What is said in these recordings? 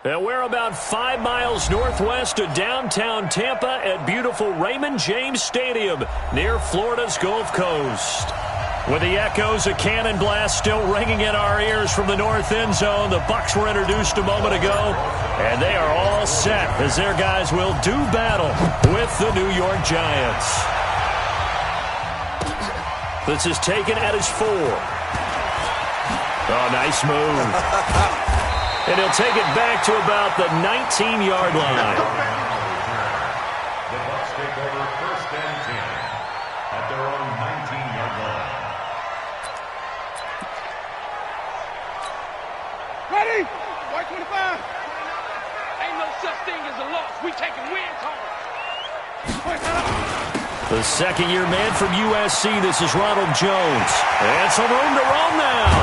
And we're about 5 miles northwest of downtown Tampa at beautiful Raymond James Stadium near Florida's Gulf Coast. With the echoes of cannon blast still ringing in our ears from the north end zone, the Bucs were introduced a moment ago, and they are all set as their guys will do battle with the New York Giants. This is taken at his 4. Oh, nice move. And he'll take it back to about the 19-yard line. The Bucs take over 1st and 10 at their own 19-yard line. Ready? White 25. Ain't no such thing as a loss. We taking wins home. The second-year man from USC, this is Ronald Jones. And some room to roam now.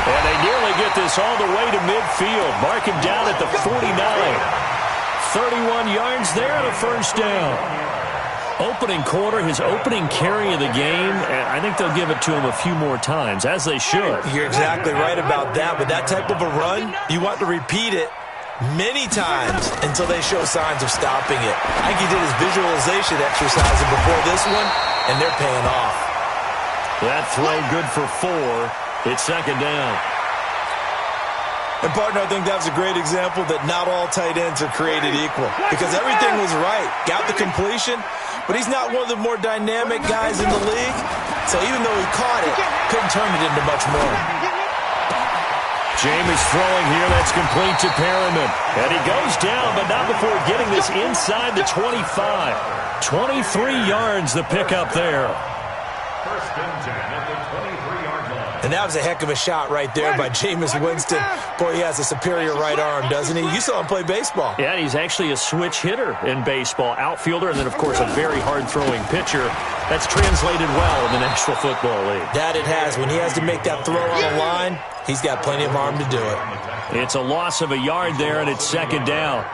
And they nearly get this all the way to midfield. Mark him down at the 49. 31 yards there and a first down. Opening quarter, his opening carry of the game, and I think they'll give it to him a few more times, as they should. You're exactly right about that. But that type of a run, you want to repeat it many times until they show signs of stopping it. I think he did his visualization exercise before this one, and they're paying off. That throw good for 4. It's second down. And, partner, I think that was a great example that not all tight ends are created equal because everything was right. Got the completion, but he's not one of the more dynamic guys in the league. So even though he caught it, couldn't turn it into much more. James throwing here. That's complete to Perriman. And he goes down, but not before getting this inside the 25. 23 yards the pickup there. 1st and 10 at the 23-yard line. And that was a heck of a shot right there by Jameis Winston. Boy, he has a superior right arm, doesn't he? You saw him play baseball. Yeah, he's actually a switch hitter in baseball. Outfielder, and then, of course, a very hard-throwing pitcher. That's translated well in the National Football League. That it has. When he has to make that throw on the line, he's got plenty of arm to do it. It's a loss of a yard there, and it's second down.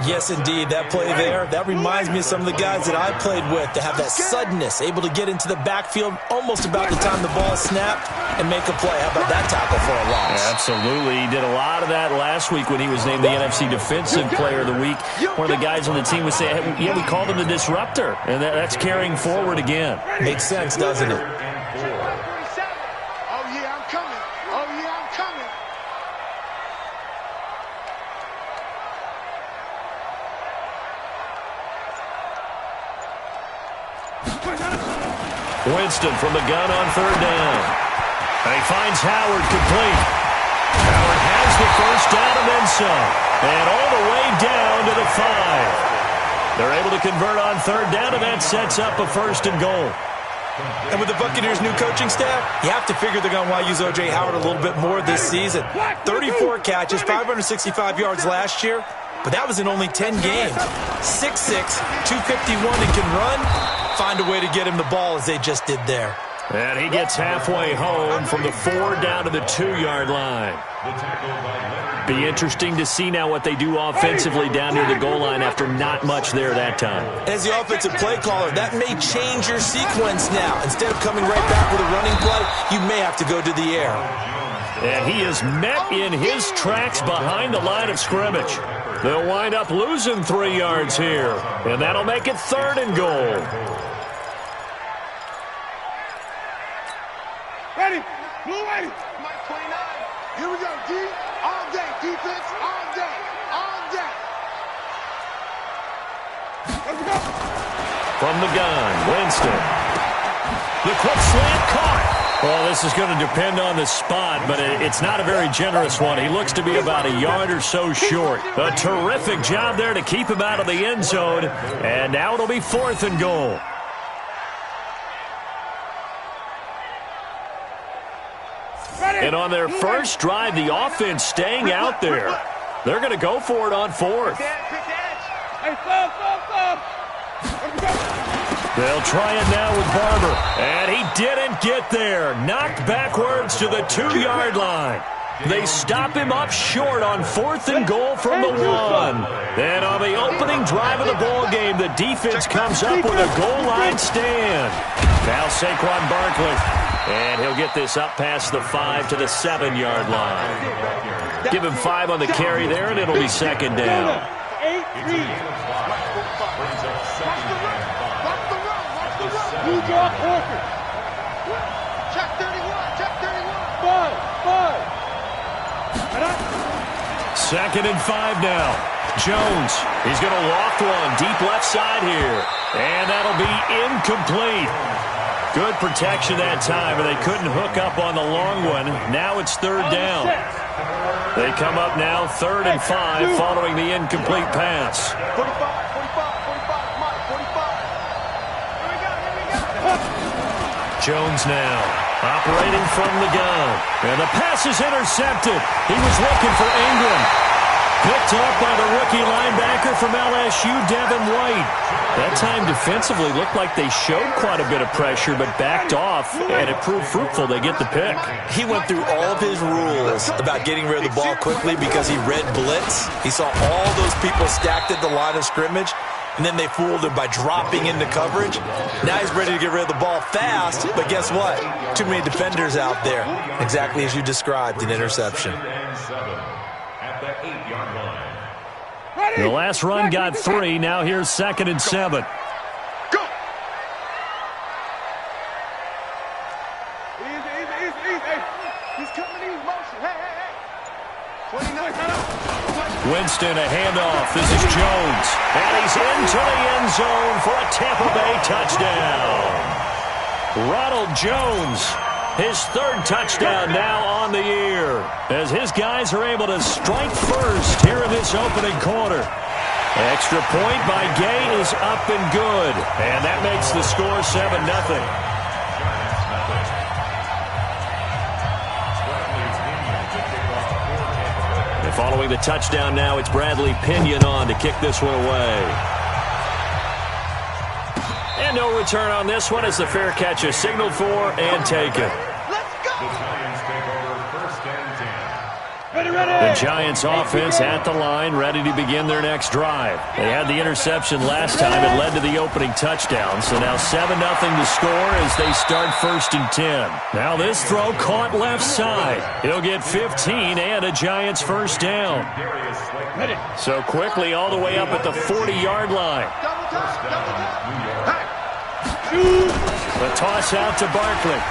Yes, indeed. That play there, that reminds me of some of the guys that I played with to have that suddenness, able to get into the backfield almost about the time the ball snapped and make a play. How about that tackle for a loss? Absolutely. He did a lot of that last week when he was named the NFC Defensive Player of the Week. One of the guys on the team would say, hey, yeah, we called him the disruptor, and that's carrying forward again. Makes sense, doesn't it? Winston from the gun on 3rd down. And he finds Howard complete. Howard has the first down and then some. And all the way down to the 5. They're able to convert on 3rd down, and that sets up a 1st and goal. And with the Buccaneers' new coaching staff, you have to figure they're going to want to use O.J. Howard a little bit more this season. 34 catches, 565 yards last year, but that was in only 10 games. 6'6", 251, and can run. Find a way to get him the ball as they just did there. And he gets halfway home from the 4 down to the 2-yard line. Be interesting to see now what they do offensively down near the goal line after not much there that time. As the offensive play caller, that may change your sequence now. Instead of coming right back with a running play, you may have to go to the air. And he is met in his tracks behind the line of scrimmage. They'll wind up losing 3 yards here, and that'll make it 3rd and goal. Ready? Blue ready. Mike 29. Here we go, D. All day. Defense, all day. All day. Let's go. From the gun, Winston. The quick slant caught. Well, this is going to depend on the spot, but it's not a very generous one. He looks to be about a yard or so short. A terrific job there to keep him out of the end zone. And now it'll be 4th and goal. And on their first drive, the offense staying out there. They're going to go for it on 4th. They'll try it now with Barber. And he didn't get there. Knocked backwards to the 2-yard line. They stop him up short on 4th and goal from the 1. Then on the opening drive of the ball game, the defense comes up with a goal line stand. Now Saquon Barkley. And he'll get this up past the 5 to the 7-yard line. Give him 5 on the carry there, and it'll be second down. 8 reads. Blue drop, Horford. Check 31, check 31. 5. Second and 5 now. Jones, he's going to loft one deep left side here. And that'll be incomplete. Good protection that time, and they couldn't hook up on the long one. Now it's third down. They come up now 3rd and 5 following the incomplete pass. 45, 45, Mike, 45. Jones now operating from the gun. And the pass is intercepted. He was looking for Ingram. Picked up by the rookie linebacker from LSU, Devin White. That time defensively looked like they showed quite a bit of pressure, but backed off, and it proved fruitful. They get the pick. He went through all of his rules about getting rid of the ball quickly because he read blitz. He saw all those people stacked at the line of scrimmage, and then they fooled him by dropping into coverage. Now he's ready to get rid of the ball fast, but guess what? Too many defenders out there. Exactly as you described, an interception. The last run got 3. Now here's 2nd and 7. Go! Easy. He's coming in motion. Hey. 29. Winston, a handoff. This is Jones. And he's into the end zone for a Tampa Bay touchdown. Ronald Jones, his 3rd touchdown now on the year, as his guys are able to strike first here in this opening quarter. Extra point by Gay is up and good, and that makes the score 7-0. And following the touchdown now, it's Bradley Pinion on to kick this one away. And no return on this one as the fair catch is signaled for and taken. The Giants offense at the line, ready to begin their next drive. They had the interception last time. It led to the opening touchdown. So now 7-0 to score as they start 1st and 10. Now this throw caught left side. He'll get 15 and a Giants first down. So quickly all the way up at the 40-yard line. The toss out to Barkley.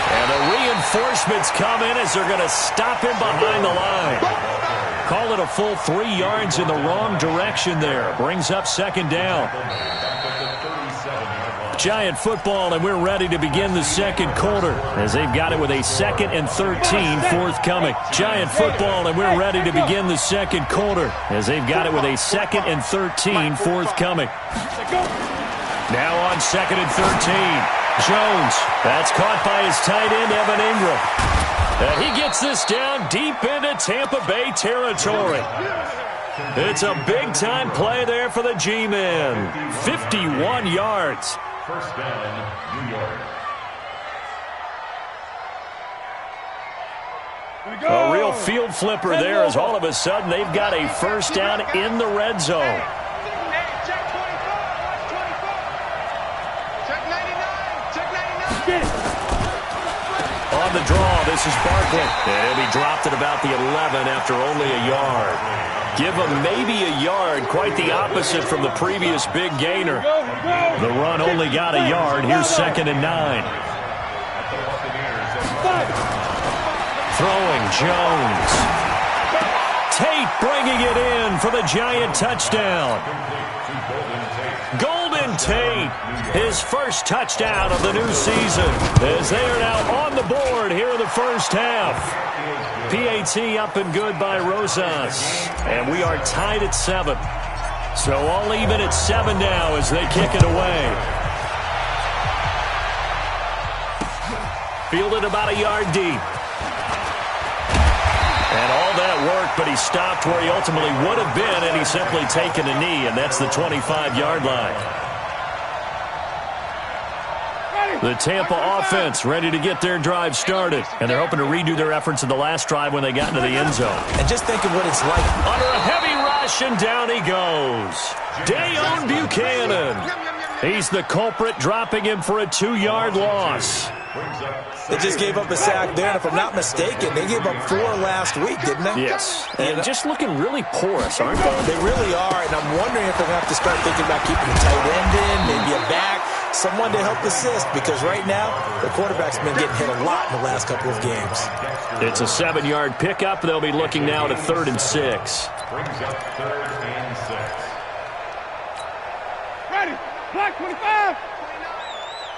And the reinforcements come in as they're going to stop him behind the line. Call it a full 3 yards in the wrong direction there. Brings up 2nd down. Giant football, and we're ready to begin the 2nd quarter as they've got it with a 2nd and 13 forthcoming. Giant football, and we're ready to begin the 2nd quarter as they've got it with a 2nd and 13 forthcoming. Now on 2nd and 13. Jones, that's caught by his tight end, Evan Ingram. And he gets this down deep into Tampa Bay territory. It's a big-time play there for the G-men. 51 yards. First down, New York. A real field flipper there as all of a sudden they've got a first down in the red zone. On the draw, this is Barkley. And he'll be dropped at about the 11 after only a yard. Give him maybe a yard, quite the opposite from the previous big gainer. The run only got a yard. Here's 2nd and 9. Throwing Jones. Tate bringing it in for the Giant touchdown. Golden Tate, his first touchdown of the new season, as they are now on the board here in the first half. PAT up and good by Rosas, and we are tied at 7. So all even at 7 now as they kick it away. Fielded about a yard deep. And all that work, but he stopped where he ultimately would have been, and he's simply taken a knee, and that's the 25-yard line. The Tampa offense ready to get their drive started, and they're hoping to redo their efforts in the last drive when they got into the end zone. And just think of what it's like. Under a heavy rush, and down he goes. Dayon Buchanan. He's the culprit, dropping him for a 2-yard loss. They just gave up a sack there, and if I'm not mistaken, they gave up 4 last week, didn't they? Yes, and just looking really porous, aren't they? They really are, and I'm wondering if they're going to have to start thinking about keeping a tight end in, maybe a back, someone to help assist, because right now, the quarterback's been getting hit a lot in the last couple of games. It's a 7-yard pickup. They'll be looking now at a 3rd and 6. Brings up 3rd and 6. Ready. Block 25.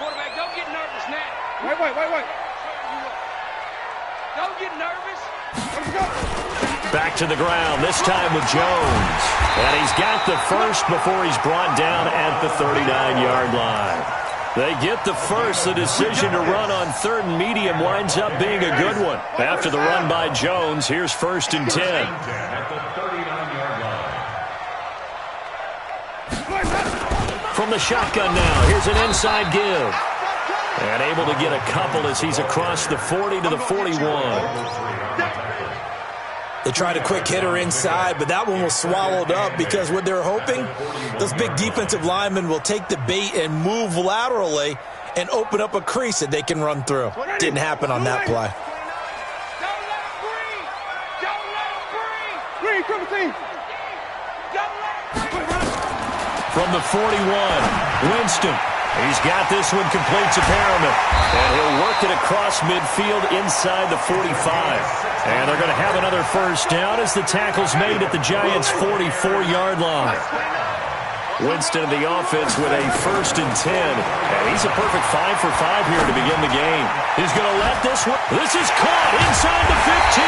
Quarterback, don't get nervous now. Wait. Don't get nervous. Let's go. Back to the ground, this time with Jones. And he's got the first before he's brought down at the 39-yard line. They get the first. The decision to run on 3rd and medium winds up being a good one. After the run by Jones, here's 1st and 10. At the 39-yard line. From the shotgun now, here's an inside give. And able to get a couple as he's across the 40 to the 41. They tried a quick hitter inside, but that one was swallowed up because what they're hoping, those big defensive linemen will take the bait and move laterally and open up a crease that they can run through. Didn't happen on that play. Don't let him breathe. Don't let him breathe. Green, triple team. Don't let him breathe. From the 41, Winston. He's got this one complete to Perriman. And he'll work it across midfield inside the 45. And they're going to have another first down as the tackle's made at the Giants' 44-yard line. Winston of the offense with a 1st and 10. And he's a perfect 5 for 5 here to begin the game. He's going to let this one. This is caught inside the 15.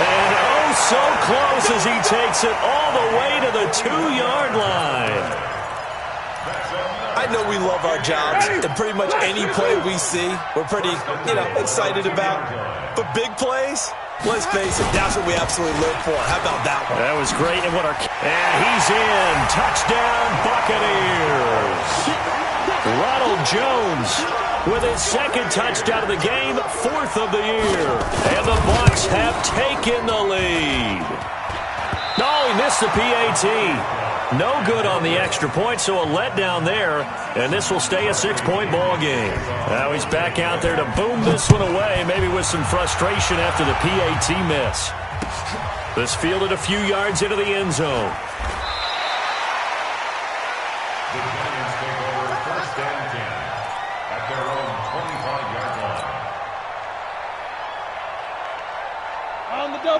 And oh, so close as he takes it all the way to the 2-yard line. I know we love our jobs, and pretty much any play we see, we're pretty, excited about. But big plays, let's face it, that's what we absolutely live for. How about that one? That was great. And he's in. Touchdown, Buccaneers. Ronald Jones with his 2nd touchdown of the game, 4th of the year. And the Bucs have taken the lead. No, he missed the PAT. No good on the extra point, so a letdown there, and this will stay a 6-point ball game. Now he's back out there to boom this one away, maybe with some frustration after the PAT miss. This fielded a few yards into the end zone. The Giants take over 1st and 10 at their own 25-yard line.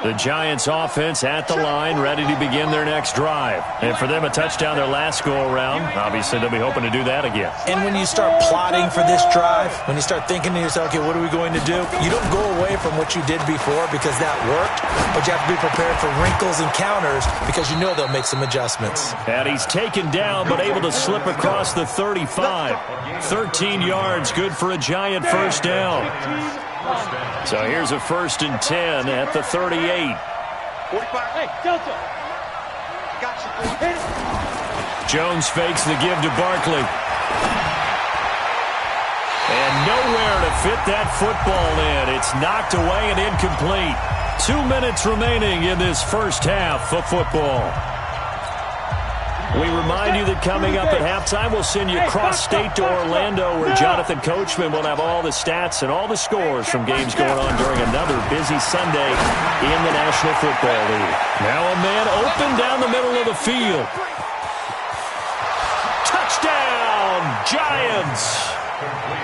The Giants offense at the line, ready to begin their next drive. And for them, a touchdown their last go-around. Obviously, they'll be hoping to do that again. And when you start plotting for this drive, when you start thinking to yourself, okay, what are we going to do? You don't go away from what you did before because that worked, but you have to be prepared for wrinkles and counters because you know they'll make some adjustments. And he's taken down, but able to slip across the 35. 13 yards, good for a Giant first down. So here's a 1st and 10 at the 38. 45. Hey, Delta. Got you, boy. Jones fakes the give to Barkley. And nowhere to fit that football in. It's knocked away and incomplete. 2 minutes remaining in this first half of football. We remind you that coming up at halftime, we'll send you cross-state to Orlando, where Jonathan Coachman will have all the stats and all the scores from games going on during another busy Sunday in the National Football League. Now a man open down the middle of the field. Touchdown, Giants!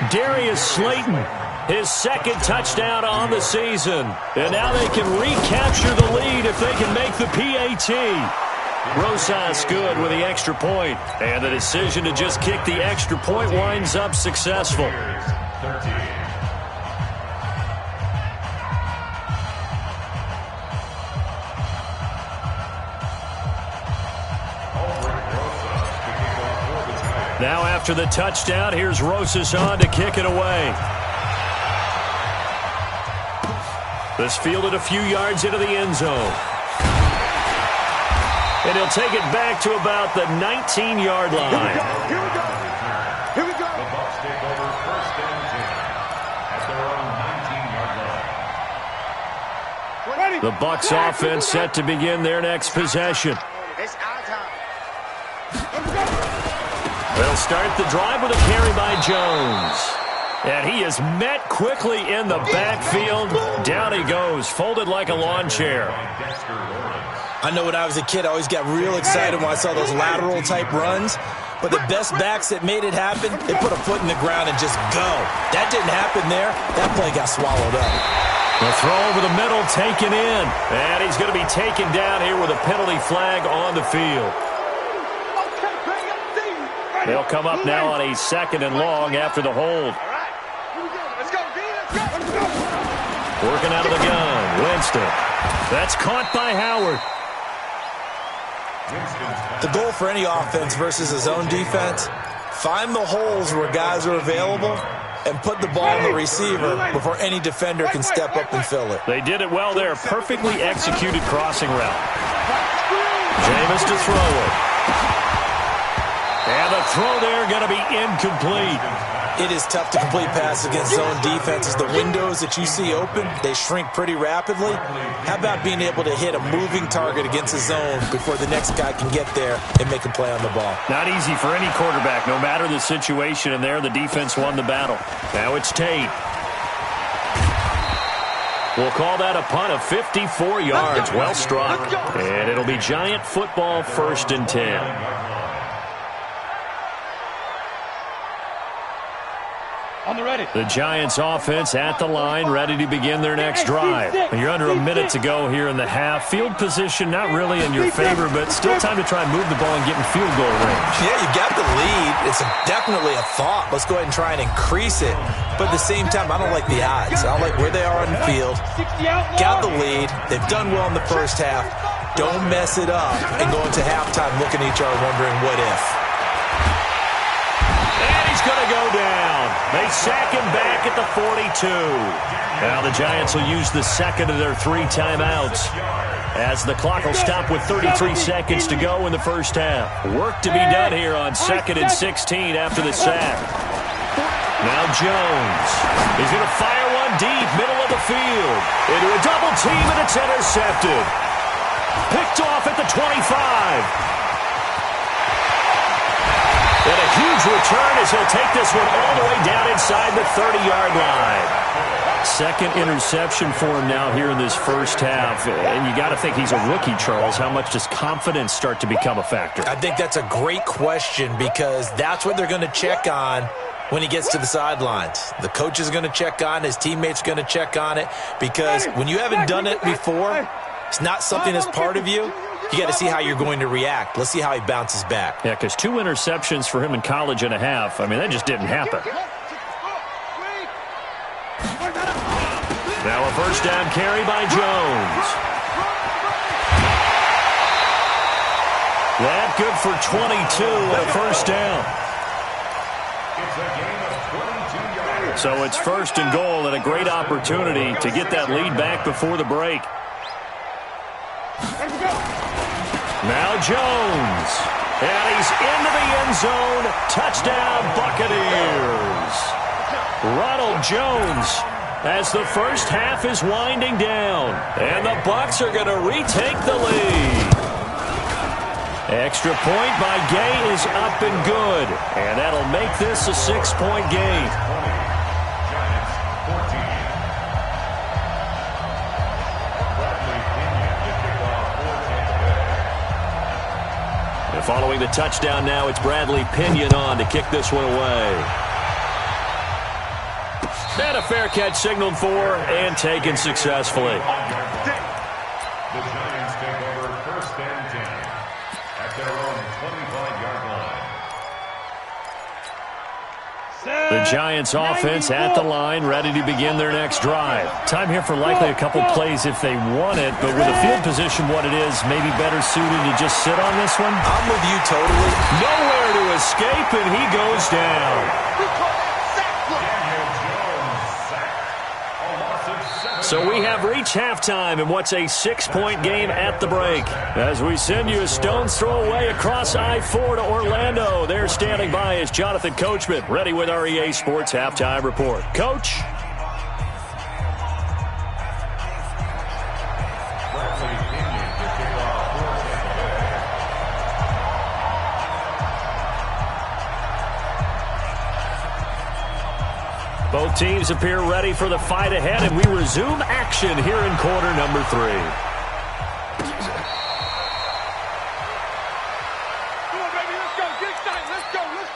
Darius Slayton, his 2nd touchdown on the season. And now they can recapture the lead if they can make the PAT. Rosas good with the extra point. And the decision to just kick the extra point winds up successful. Now after the touchdown, here's Rosas on to kick it away. This fielded a few yards into the end zone. And he'll take it back to about the 19-yard line. Here we go. The Bucs take over 1st and 10 at their own 19-yard line. The Bucs offense set to begin their next possession. It's our time. They'll start the drive with a carry by Jones. And he is met quickly in the backfield. Down he goes, folded like a lawn chair. I know when I was a kid, I always got real excited when I saw those lateral-type runs. But the best backs that made it happen, they put a foot in the ground and just go. That didn't happen there. That play got swallowed up. The throw over the middle taken in. And he's going to be taken down here with a penalty flag on the field. They'll come up now on a 2nd and long after the hold. Working out of the gun, Winston. That's caught by Howard. The goal for any offense versus a zone defense, find the holes where guys are available and put the ball in the receiver before any defender can step up and fill it. They did it well there. Perfectly executed crossing route. Jameis to throw it. And the throw there going to be incomplete. It is tough to complete passes against zone defenses. The windows that you see open, they shrink pretty rapidly. How about being able to hit a moving target against a zone before the next guy can get there and make a play on the ball? Not easy for any quarterback, no matter the situation. And there, the defense won the battle. Now it's Tate. We'll call that a punt of 54 yards. Well struck. And it'll be Giant football, 1st and 10. On the ready. The Giants offense at the line, ready to begin their next drive. You're under a minute to go here in the half. Field position not really in your favor, but still time to try and move the ball and get in field goal range. Yeah, you got the lead. It's definitely a thought. Let's go ahead and try and increase it. But at the same time, I don't like the odds. I don't like where they are on the field. Got the lead. They've done well in the first half. Don't mess it up and go into halftime looking at each other wondering what if. And he's going to go down. They sack him back at the 42. Now the Giants will use the 2nd of their 3 timeouts as the clock will stop with 33 seconds to go in the first half. Work to be done here on 2nd and 16 after the sack. Now Jones. He's going to fire one deep, middle of the field. Into a double team, and it's intercepted. Picked off at the 25. And a huge return as he'll take this one all the way down inside the 30-yard line. 2nd interception for him now here in this first half. And you got to think he's a rookie, Charles. How much does confidence start to become a factor? I think that's a great question because that's what they're going to check on when he gets to the sidelines. The coach is going to check on it. His teammates are going to check on it because when you haven't done it before, it's not something that's part of you. You got to see how you're going to react. Let's see how he bounces back. Yeah, because 2 interceptions for him in college and a half. I mean, that just didn't happen. Now a first down carry by Jones. That good for 22 and a first down. So it's 1st and goal and a great opportunity to get that lead back before the break. Now Jones. And he's into the end zone. Touchdown, Buccaneers. Ronald Jones as the first half is winding down. And the Bucs are going to retake the lead. Extra point by Gay is up and good. And that'll make this a 6-point game. Following the touchdown now, it's Bradley Pinion on to kick this one away. And a fair catch signaled for and taken successfully. The Giants take over 1st and 10 at their own 25-yard line. The Giants offense at the line, ready to begin their next drive. Time here for likely a couple plays if they want it, but with the field position what it is, maybe better suited to just sit on this one. I'm with you totally. Nowhere to escape, and he goes down. So we have reached halftime in what's a 6-point game at the break. As we send you a stone's throw away across I-4 to Orlando. There standing by is Jonathan Coachman, ready with our EA Sports Halftime Report. Coach? Both teams appear ready for the fight ahead, and we resume action here in quarter number 3. Come on, baby, let's go. Get excited. Let's go. Let's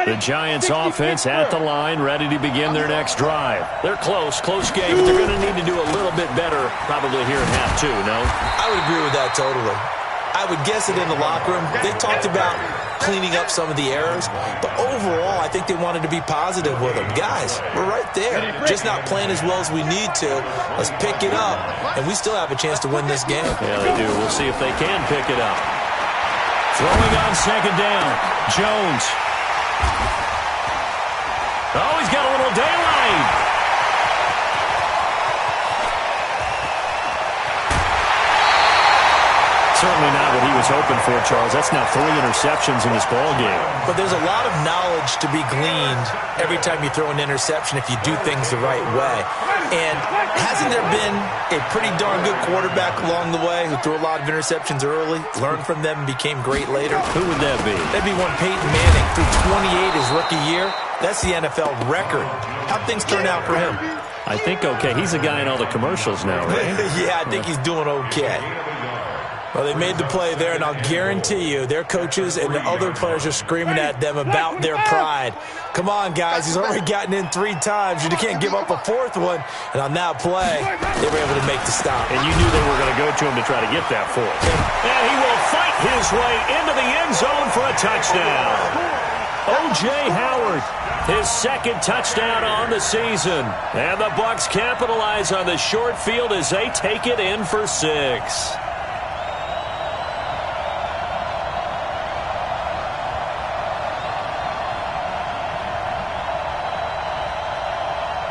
go. The Giants offense at the line, ready to begin their next drive. They're close game, but they're going to need to do a little bit better probably here in half 2, no? I would agree with that totally. I would guess it in the locker room. They talked about cleaning up some of the errors, but overall, I think they wanted to be positive with them. Guys, we're right there. Just not playing as well as we need to. Let's pick it up, and we still have a chance to win this game. Yeah, they do. We'll see if they can pick it up. Throwing on second down, Jones. Oh, he's got a little daylight. Certainly not what he was hoping for, Charles. That's now 3 interceptions in this ball game. But there's a lot of knowledge to be gleaned every time you throw an interception if you do things the right way. And hasn't there been a pretty darn good quarterback along the way who threw a lot of interceptions early, learned from them, and became great later? Who would that be? That'd be one Peyton Manning. Threw 28 his rookie year. That's the NFL record. How'd things turn out for him? I think okay. He's a guy in all the commercials now, right? Yeah, I think he's doing okay. Well, they made the play there, and I'll guarantee you their coaches and the other players are screaming at them about their pride. Come on, guys. He's already gotten in 3 times. You can't give up a 4th one. And on that play, they were able to make the stop. And you knew they were going to go to him to try to get that 4th. And he will fight his way into the end zone for a touchdown. O.J. Howard, his 2nd touchdown on the season. And the Bucs capitalize on the short field as they take it in for 6.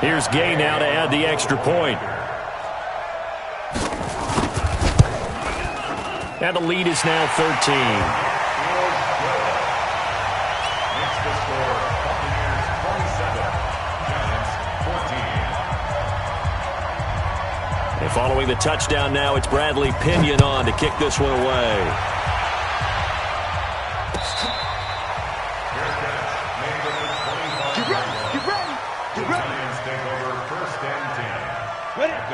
Here's Gay now to add the extra point. And the lead is now 13. Makes the score Buccaneers 27, Giants 14. And following the touchdown now, it's Bradley Pinion on to kick this one away.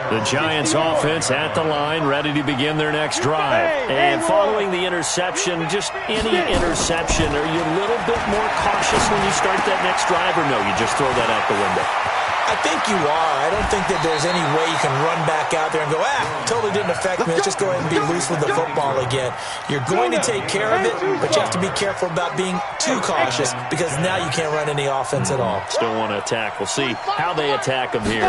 The Giants offense at the line, ready to begin their next drive. And following the interception, just any interception, are you a little bit more cautious when you start that next drive, or no, you just throw that out the window? I think you are. I don't think that there's any way you can run back out there and go, totally didn't affect me. Let's just go ahead and be loose with the football again. You're going to take care of it, but you have to be careful about being too cautious because now you can't run any offense at all. Still want to attack. We'll see how they attack them here.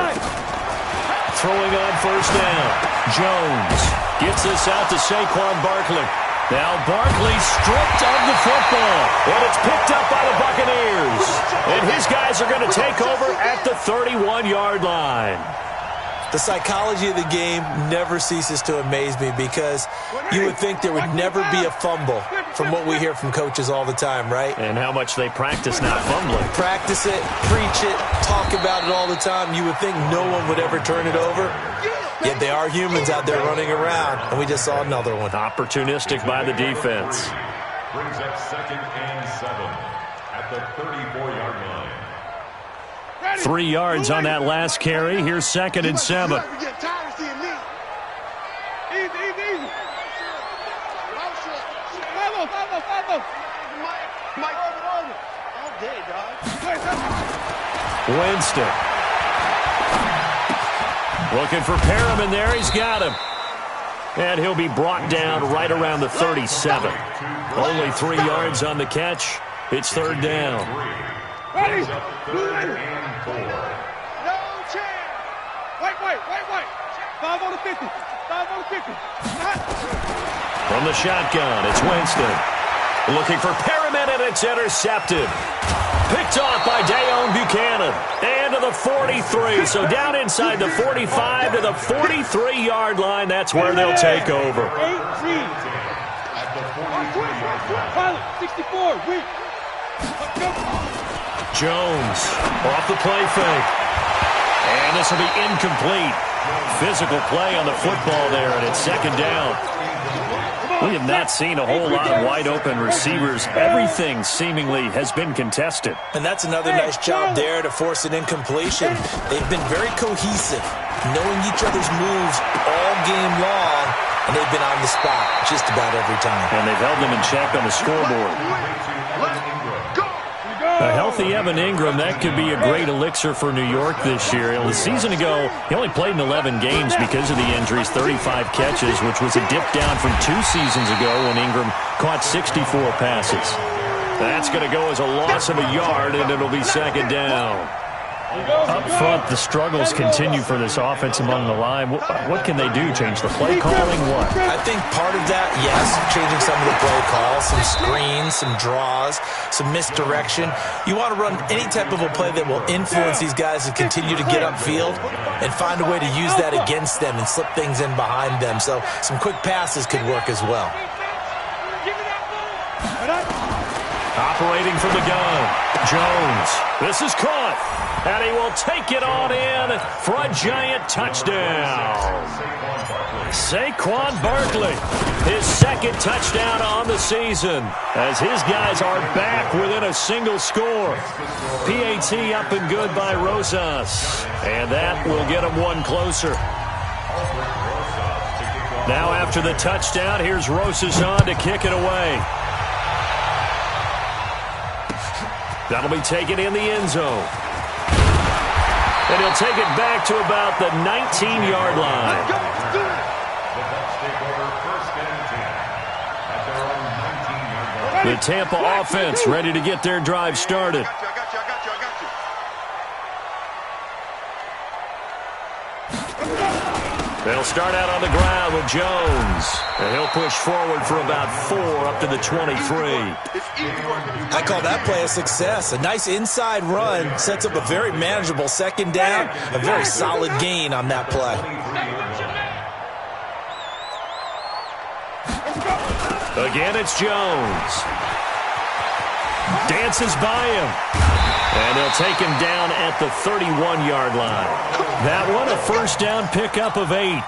Throwing on first down. Jones gets this out to Saquon Barkley. Now Barkley stripped of the football. And it's picked up by the Buccaneers. And his guys are going to take over at the 31-yard line. The psychology of the game never ceases to amaze me because you would think there would never be a fumble from what we hear from coaches all the time, right? And how much they practice not fumbling. Practice it, preach it, talk about it all the time. You would think no one would ever turn it over. Yet they are humans out there running around, and we just saw another one. Opportunistic by the defense. Brings up 2nd and 7 at the 34-yard line. 3 yards on that last carry. Here's 2nd and 7. We get tired of seeing me. Easy. Follow. Mike. All day, dog. Winston. Looking for Perriman there. He's got him. And he'll be brought down right around the 37. Only 3 yards on the catch. It's 3rd down. Ready? 3rd and 4. No chance. Wait. 5 on the 50. From the shotgun, it's Winston. Looking for Perriman, and it's intercepted. Picked off by Dayon Buchanan. And to the 43. So down inside the 45 to the 43-yard line. That's where they'll take over. 18. At the 43-yard line. 64. Weak. Jones off the play fake. And this will be incomplete. Physical play on the football there, and it's 2nd down. Come We have not seen a whole lot of wide-open receivers. Everything seemingly has been contested. And that's another nice job there to force an incompletion. They've been very cohesive, knowing each other's moves all game long, and they've been on the spot just about every time. And they've held them in check on the scoreboard. A healthy Evan Ingram, that could be a great elixir for New York this year. A season ago, he only played in 11 games because of the injuries, 35 catches, which was a dip down from 2 seasons ago when Ingram caught 64 passes. That's going to go as a loss of a yard, and it'll be second down. Up front, the struggles continue for this offense among the line. What can they do? Change the play calling? What? I think part of that, yes, changing some of the play calls, some screens, some draws, some misdirection. You want to run any type of a play that will influence these guys to continue to get upfield and find a way to use that against them and slip things in behind them. So some quick passes could work as well. Operating from the gun, Jones. This is caught, and he will take it on in for a giant touchdown. Saquon Barkley, his second touchdown on the season, as his guys are back within a single score. PAT up and good by Rosas, and that will get him one closer. Now after the touchdown, here's Rosas on to kick it away. That'll be taken in the end zone. And he'll take it back to about the 19-yard line. The Tampa offense ready to get their drive started. They'll start out on the ground with Jones. And he'll push forward for about 4 up to the 23. I call that play a success. A nice inside run sets up a very manageable second down. A very solid gain on that play. Again, it's Jones. Dances by him. And they'll take him down at the 31-yard line. That one, a first down pickup of 8.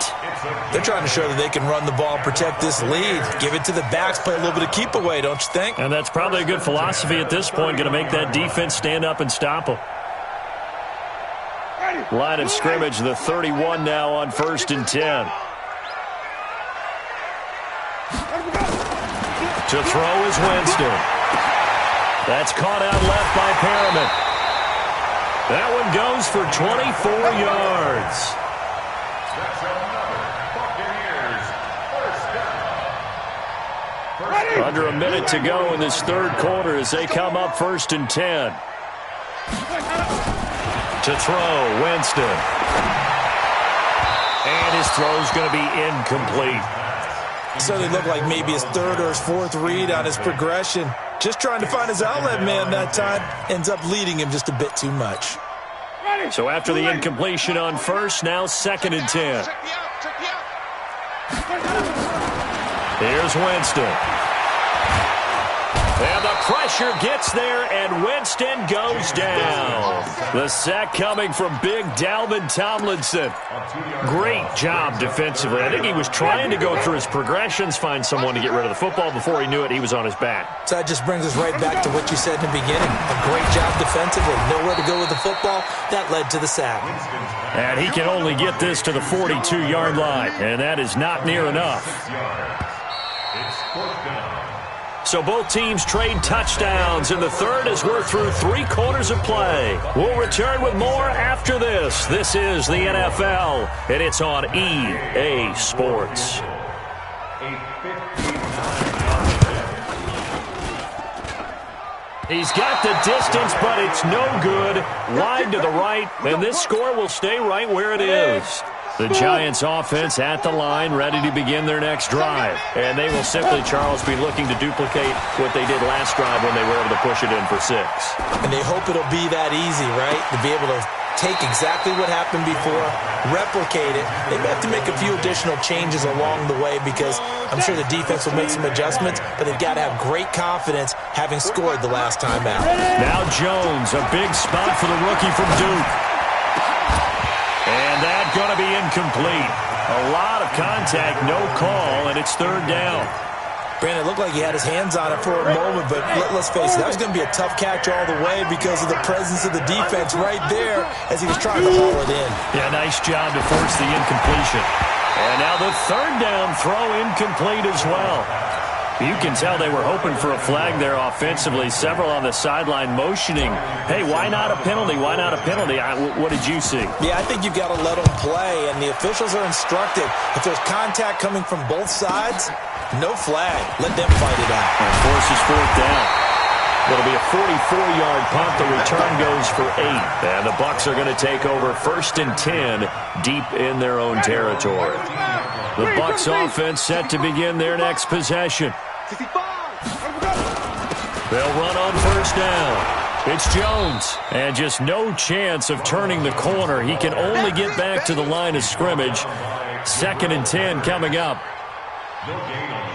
They're trying to show that they can run the ball and protect this lead. Give it to the backs, play a little bit of keep away, don't you think? And that's probably a good philosophy at this point, going to make that defense stand up and stop them. Line of scrimmage, the 31 now on 1st and 10. To throw is Winston. That's caught out left by Perriman. That one goes for 24 yards. Under a minute to go in this third quarter as they come up 1st and 10. To throw, Winston. And his throw's going to be incomplete. So they look like maybe his 3rd or his 4th read on his progression. Just trying to find his outlet man that time. Ends up leading him just a bit too much. So after the incompletion on 1st, now 2nd and 10. Here's Winston. And the pressure gets there, and Winston goes down. The sack coming from big Dalvin Tomlinson. Great job defensively. I think he was trying to go through his progressions, find someone to get rid of the football. Before he knew it, he was on his back. So that just brings us right back to what you said in the beginning. A great job defensively. Nowhere to go with the football. That led to the sack. And he can only get this to the 42-yard line, and that is not near enough. So both teams trade touchdowns in the third as we're through 3 quarters of play. We'll return with more after this. This is the NFL, and it's on EA Sports. He's got the distance, but it's no good. Wide to the right, and this score will stay right where it is. The Giants offense at the line, ready to begin their next drive. And they will simply, Charles, be looking to duplicate what they did last drive when they were able to push it in for 6. And they hope it'll be that easy, right? To be able to take exactly what happened before, replicate it. They may have to make a few additional changes along the way because I'm sure the defense will make some adjustments, but they've got to have great confidence having scored the last time out. Now Jones, a big spot for the rookie from Duke. And that's going to be incomplete. A lot of contact, no call, and it's 3rd down. Brandon, it looked like he had his hands on it for a moment, but let's face it, that was going to be a tough catch all the way because of the presence of the defense right there as he was trying to haul it in. Yeah, nice job to force the incompletion. And now the third down throw incomplete as well. You can tell they were hoping for a flag there offensively. Several on the sideline motioning, hey, why not a penalty? Why not a penalty? What did you see? Yeah, I think you've got to let them play, and the officials are instructed. If there's contact coming from both sides, no flag. Let them fight it out. And forces fourth down. It'll be a 44-yard punt. The return goes for 8. And the Bucs are going to take over 1st and 10 deep in their own territory. The Bucs offense set to begin their next possession. They'll run on first down. It's Jones. And just no chance of turning the corner. He can only get back to the line of scrimmage. 2nd and 10 coming up.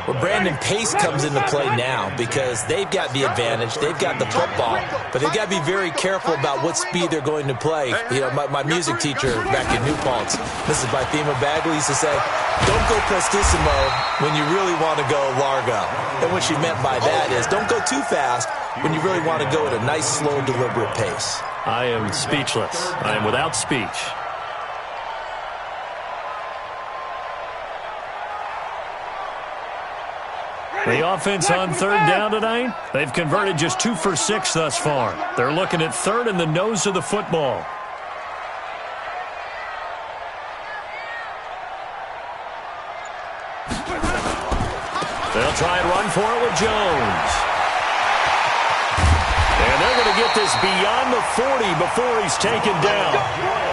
Well, Brandon, pace comes into play now because they've got the advantage. They've got the football, but they've got to be very careful about what speed they're going to play. You know, my music teacher back in New Paltz, Mrs. Bythema Bagley, used to say, don't go prestissimo when you really want to go largo. And what she meant by that is don't go too fast when you really want to go at a nice, slow, deliberate pace. I am speechless. I am without speech. The offense on third down tonight, they've converted just 2 for 6 thus far. They're looking at third in the nose of the football. They'll try and run for it with Jones. And they're going to get this beyond the 40 before he's taken down.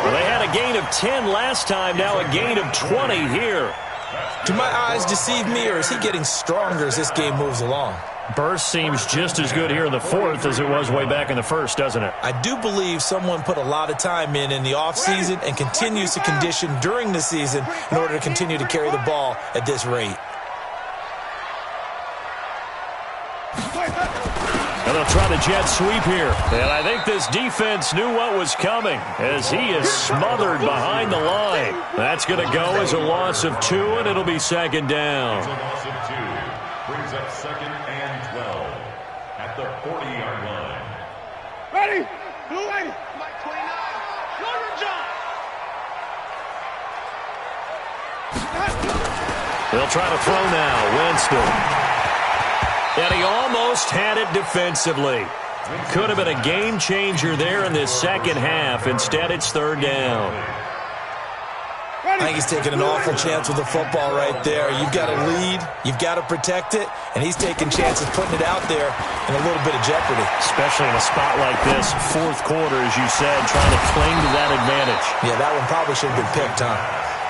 Well, they had a gain of 10 last time, now a gain of 20 here. Do my eyes deceive me, or is he getting stronger as this game moves along? Burst seems just as good here in the 4th as it was way back in the 1st, doesn't it? I do believe someone put a lot of time in the offseason and continues to condition during the season in order to continue to carry the ball at this rate. And they'll try the jet sweep here. And I think this defense knew what was coming as he is smothered behind the line. That's going to go as a loss of 2, and it'll be 2nd down. A loss of 2 brings up 2nd and 12 at the 40-yard line. Ready? Blue 80. Mike 29. Jordan John. They'll try to throw now. Winston. And he almost had it defensively. Could have been a game changer there in this second half. Instead, it's 3rd down. I think he's taking an awful chance with the football right there. You've got to lead, you've got to protect it, and he's taking chances putting it out there in a little bit of jeopardy. Especially in a spot like this, 4th quarter, as you said, trying to cling to that advantage. Yeah, that one probably should have been picked, huh?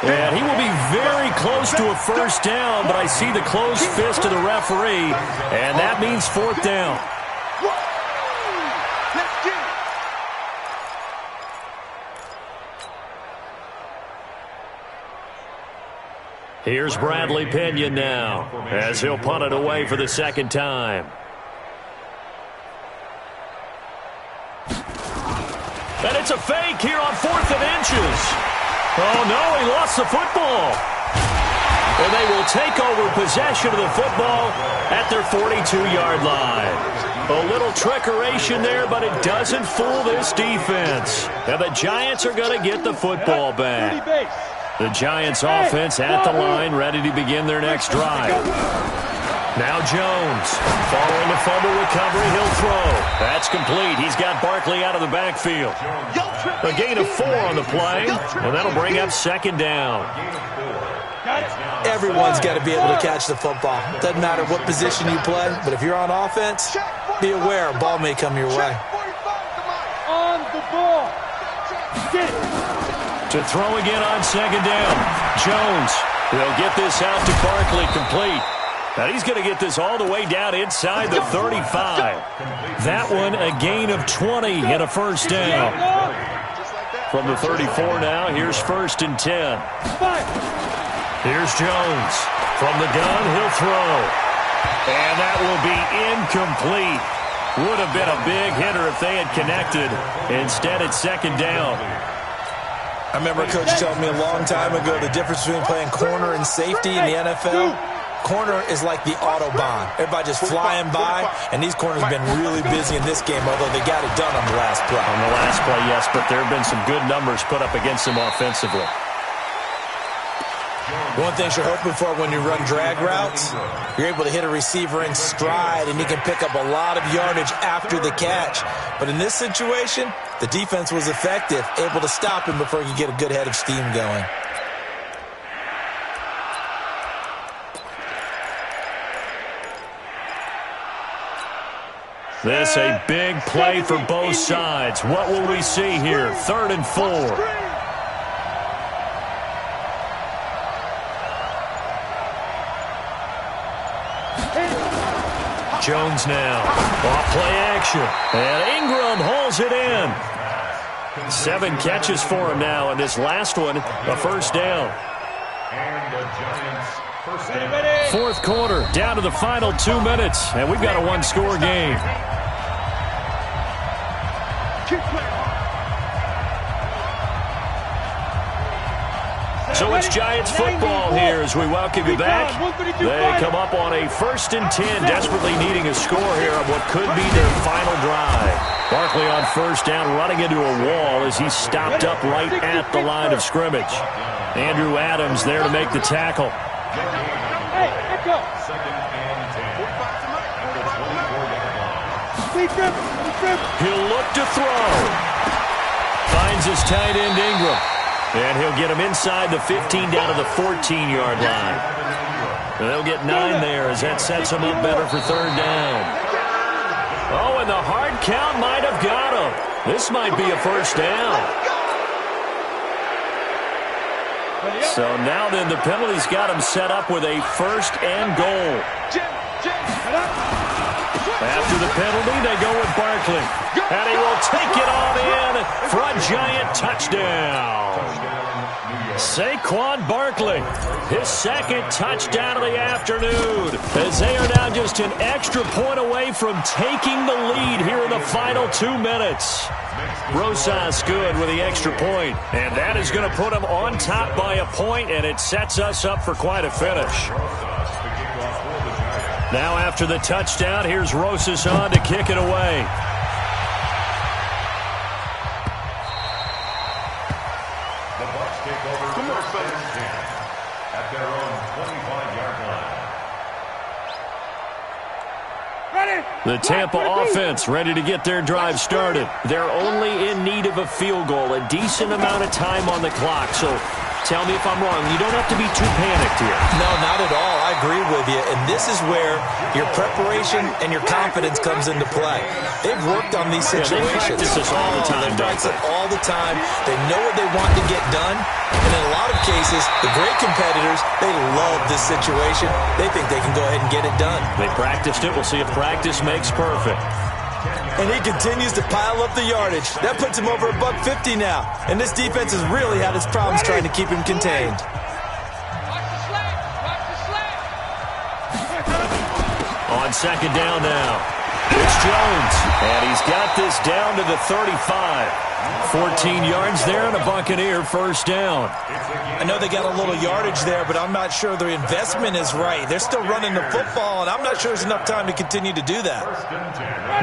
And he will be very close to a 1st down, but I see the closed fist of the referee, and that means 4th down. Here's Bradley Pinion now, as he'll punt it away for the 2nd time. And it's a fake here on 4th and inches. Oh, no, he lost the football. And they will take over possession of the football at their 42-yard line. A little trickeration there, but it doesn't fool this defense. And the Giants are going to get the football back. The Giants offense at the line, ready to begin their next drive. Now Jones, following the fumble recovery, he'll throw. That's complete. He's got Barkley out of the backfield. A gain of 4 on the play, and that'll bring up 2nd down. Everyone's got to be able to catch the football. Doesn't matter what position you play, but if you're on offense, be aware a ball may come your way. On the ball. To throw again on 2nd down. Jones, they'll get this out to Barkley, complete. Now he's going to get this all the way down inside the 35. That one a gain of 20 and a 1st down. From the 34 now, here's 1st and 10. Here's Jones. From the gun, he'll throw. And that will be incomplete. Would have been a big hitter if they had connected. Instead, it's 2nd down. I remember a coach telling me a long time ago the difference between playing corner and safety in the NFL. corner is like the Autobahn. Everybody just flying by, and these corners have been really busy in this game, although they got it done on the last play. On the last play, yes, but there have been some good numbers put up against them offensively. One thing you're hoping for when you run drag routes, you're able to hit a receiver in stride, and he can pick up a lot of yardage after the catch. But in this situation, the defense was effective, able to stop him before he could get a good head of steam going. This a big play for both sides. What will we see here? 3rd and 4. Jones now. Off play action. And Ingram hauls it in. 7 catches for him now, and this last one, a first down. And the Giants' first down. 4th quarter, down to the final 2 minutes, and we've got a one-score game. So it's Giants football here as we welcome you back. They come up on a 1st and 10, desperately needing a score here on what could be their final drive. Barkley on first down, running into a wall as he's stopped up right at the line of scrimmage. Andrew Adams there to make the tackle. He'll look to throw. Finds his tight end Ingram. And he'll get him inside the 15 down to the 14-yard line. And they'll get 9 there as that sets him up better for 3rd down. Oh, and the hard count might have got him. This might be a first down. So now then the penalty's got him set up with a 1st and goal. After the penalty, they go with Barkley. And he will take it on in for a Giant touchdown. Saquon Barkley, his 2nd touchdown of the afternoon, as they are now just an extra point away from taking the lead here in the final 2 minutes. Rosas good with the extra point, and that is going to put him on top by a point, and it sets us up for quite a finish. Now after the touchdown, here's Rosas on to kick it away. The Bucs take over first and 10 at their own 25-yard line. The Tampa offense ready to get their drive started. They're only in need of a field goal, a decent amount of time on the clock. So tell me if I'm wrong. You don't have to be too panicked here. No, not at all. I agree with you. And this is where your preparation and your confidence comes into play. They've worked on these situations. They practice this all the time. They practice it all the time. They know what they want to get done. And in a lot of cases, the great competitors, they love this situation. They think they can go ahead and get it done. They practiced it. We'll see if practice makes perfect. And he continues to pile up the yardage. That puts him over $150 now. And this defense has really had its problems trying to keep him contained. On 2nd down now, it's Jones. And he's got this down to the 35. 14 yards there and a Buccaneer first down. I know they got a little yardage there, but I'm not sure their investment is right. They're still running the football, and I'm not sure there's enough time to continue to do that.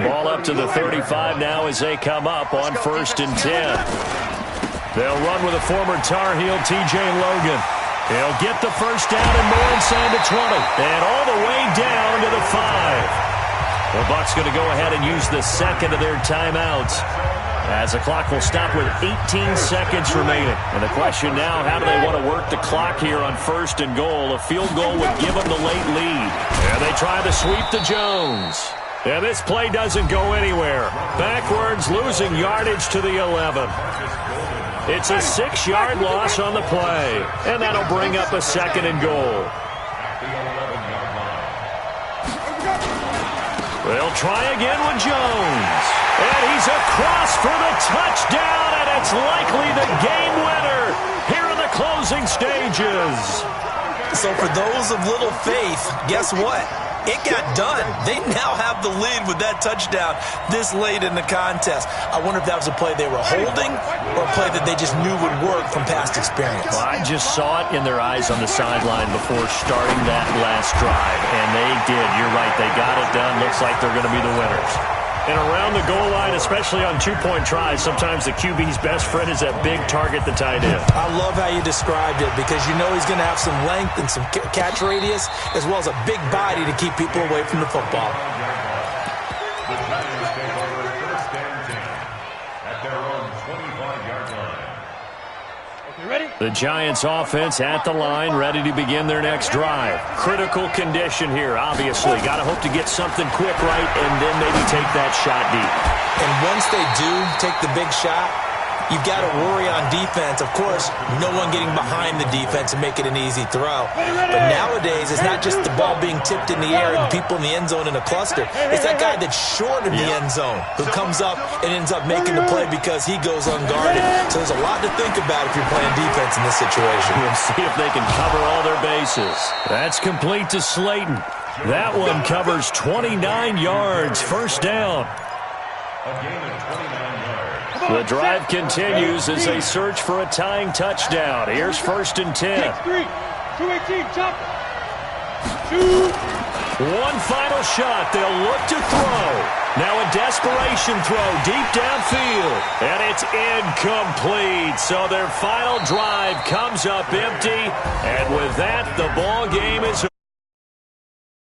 Ball up to the 35 now as they come up on 1st and 10. They'll run with a former Tar Heel, T.J. Logan. He'll get the first down and more inside the 20. And all the way down to the 5. The Bucs going to go ahead and use the 2nd of their timeouts, as the clock will stop with 18 seconds remaining. And the question now, how do they want to work the clock here on 1st and goal? A field goal would give them the late lead. And they try to sweep to Jones. And this play doesn't go anywhere. Backwards, losing yardage to the 11. It's a 6-yard loss on the play. And that'll bring up a 2nd and goal. They'll try again with Jones. And he's across for the touchdown, and it's likely the game winner here in the closing stages. So for those of little faith, guess what? It got done. They now have the lead with that touchdown this late in the contest. I wonder if that was a play they were holding or a play that they just knew would work from past experience. Well, I just saw it in their eyes on the sideline before starting that last drive, and they did. You're right. They got it done. Looks like they're going to be the winners. And around the goal line, especially on two-point tries, sometimes the QB's best friend is that big target, the tight end. I love how you described it because you know he's going to have some length and some catch radius as well as a big body to keep people away from the football. The Giants take over first and 10 at their own 25-yard line. The Giants offense at the line, ready to begin their next drive. Critical condition here, obviously. Got to hope to get something quick right and then maybe take that shot deep. And once they do take the big shot, you've got to worry on defense. Of course, no one getting behind the defense and make it an easy throw. But nowadays, it's not just the ball being tipped in the air and people in the end zone in a cluster. It's that guy that's short of the end zone who comes up and ends up making the play because he goes unguarded. So there's a lot to think about if you're playing defense in this situation. We'll see if they can cover all their bases. That's complete to Slayton. That one covers 29 yards, first down. A gain of 29 yards. The drive continues as they search for a tying touchdown. Here's first and 10. 218, jump. One final shot. They'll look to throw. Now a desperation throw deep downfield. And it's incomplete. So their final drive comes up empty. And with that, the ball game is